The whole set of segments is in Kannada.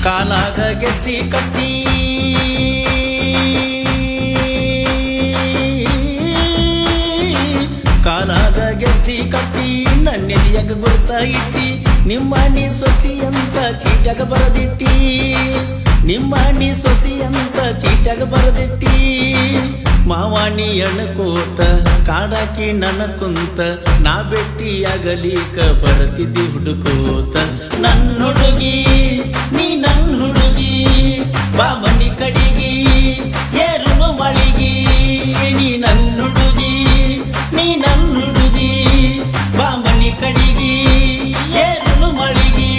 ಕಾಲಾಗ ಗೆಜ್ಜಿ ಕಟ್ಟಿ ಕಾಲಾಗ ಗೆಜ್ಜಿ ಕಟ್ಟಿ ನನ್ನೆದಿಯಾಗ ಗುರುತ ಇಟ್ಟಿ ನಿಮ್ಮ ನೀ ಸೊಸಿ ಅಂತ ಚೀಟ್ಯಾಗ ಬರದಿಟ್ಟಿ ನಿಮ್ಮ ನೀ ಸೊಸಿ ಅಂತ ಚೀಟ್ಯಾಗ ಬರದಿಟ್ಟಿ ಮಾವಾಣಿ ಎಣಕೋತ ಕಾಡಾಕಿ ನನ್ನ ಕುಂತ ನಾ ಬೆಟ್ಟಿಯಾಗಲಿಕ ಬರತಿದ್ದಿ ಹುಡುಕೋತ ನನ್ನ ಹುಡುಗಿ ನೀ ನನ್ನ ಹುಡುಗಿ ಬಾ ಮನಿ ಕಡಿಗಿ ಏರುನು ಮಳಿಗಿ ನೀ ನನ್ನ ಹುಡುಗಿ ನೀ ನನ್ನ ಹುಡುಗಿ ಬಾ ಮನಿ ಕಡಿಗಿ ಏರುನು ಮಳಿಗಿ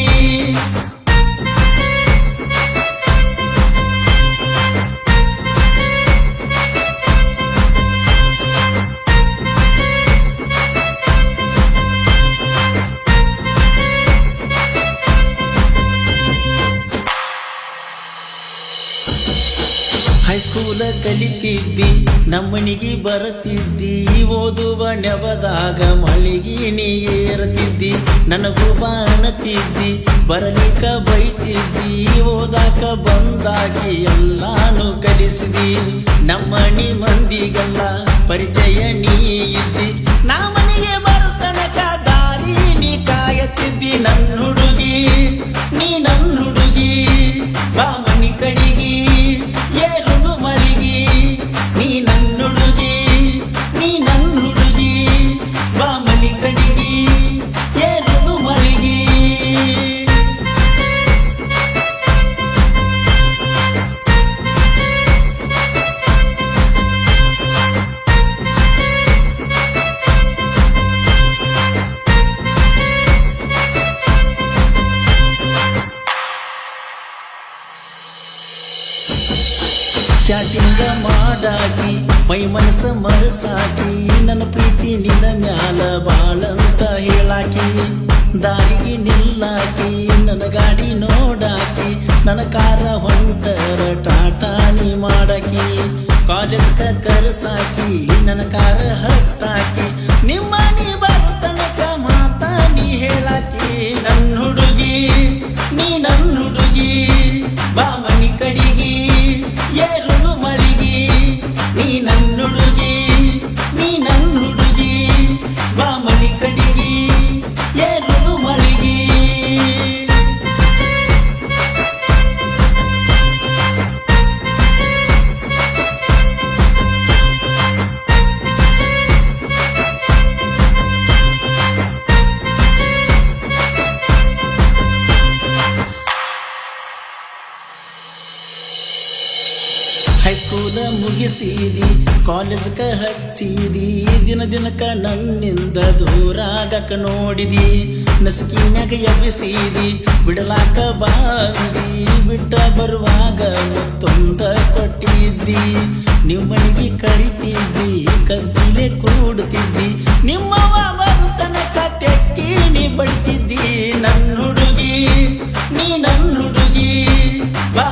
ಹೈಸ್ಕೂಲ ಕಲಿತಿದ್ದಿ ನಮ್ಮನಿಗೆ ಬರತಿದ್ದಿ ಓದುವ ನೆವದಾಗ ಮಳಿಗೆ ನೀ ಏರತಿದ್ದಿ ನನಗೂ ಬಾಣತಿದ್ದಿ ಬರಲಿಕ ಬೈತಿದ್ದಿ ಓದಾಕ ಬಂದಾಗಿ ಎಲ್ಲಾನು ಕಲಿಸಿದಿ ನಮ್ಮನಿ ಮಂದಿಗೆಲ್ಲ ಪರಿಚಯ ನೀ ಇದ್ದಿ ನಾ ಮನೆಗೆ ಬರುತ್ತನಕ ದಾರಿ ನೀ ಕಾಯತಿದ್ದಿ ನನ್ನ ಹುಡುಗಿ ನೀ ನನ್ನ ಹುಡುಗಿ ಬಾ ಮನಿ ಕಡಿಗಿ ಏರುನು ಮಳಿಗಿ ನೀ ನನ್ನ ಹುಡುಗಿ ನೀ ನನ್ನ ಹುಡುಗಿ ಬಾ ಮನಿ ಕಡಿಗಿ ಏರುನು ಮಳಿಗಿ ಚಾಟಿಂಗ ಮಾಡಾಕಿ ಮೈ ಮನಸ್ಸ ಮನಸಾಕಿ ನನ್ನ ಪ್ರೀತಿ ನಿನ್ನ ಮ್ಯಾಲ ಬಾಳಂತ ಹೇಳಾಕಿ ದಾರಿಗೆ ನಿಲ್ಲಾಕಿ ನನ್ನ ಗಾಡಿ ನೋಡಾಕಿ ನನ್ನ ಕಾರ ಹೊಂಟರ ಟಾಟಾನಿ ಮಾಡಾಕಿ ಕಾಲೇಜ್ಕ ಕರ್ಸಾಕಿ ನನ್ನ ಕಾರ ಹತ್ತಾಕಿ ನಿಮ್ಮ ನೀ ಬರುತ್ತನಕ ಮಾತಾ ನೀ ಹೇಳಾಕಿ ನನ್ನ ಹುಡುಗಿ ನೀ ನನ್ನ ಹುಡುಗಿ ಬಾ ಮನಿ ಕಡಿಗಿ ಏರುನು ಮಳಿಗಿ ನೀ ನನ್ನ ಹುಡುಗಿ ನೀ ನನ್ನ ಹುಡುಗಿ ಬಾ ಮನಿ ಕಡಿಗಿ ಏರುನು ಮಳಿಗಿ ಹೈಸ್ಕೂಲ ಮುಗಿಸಿದಿ ಕಾಲೇಜ್ಕ ಹಚ್ಚಿದಿ ದಿನ ದಿನಕ ನನ್ನಿಂದ ದೂರಾಗಕ ನೋಡಿದಿ ನಸುಕಿನಾಗ ಎಬ್ಬಿಸಿದಿ ಬಿಡಲಾಕ ಬಾಂದಿ ಬಿಟ್ಟ ಬರುವಾಗ ಮತ್ತೊಂದ ಕೊಟ್ಟಿದ್ದಿ ನಿಮ್ಮನಿಗೆ ಕರಿತಿದ್ದಿ ಕದ್ದಿಲೆ ಕೂಡುತ್ತಿದ್ದಿ ನಿಮ್ಮವ ಬರುತ್ತನಕ ತೆಕ್ಕಿ ನೀ ಬಡ್ತಿದ್ದಿ ನನ್ನ ಹುಡುಗಿ ನೀ ನನ್ನ ಹುಡುಗಿ ಬಾ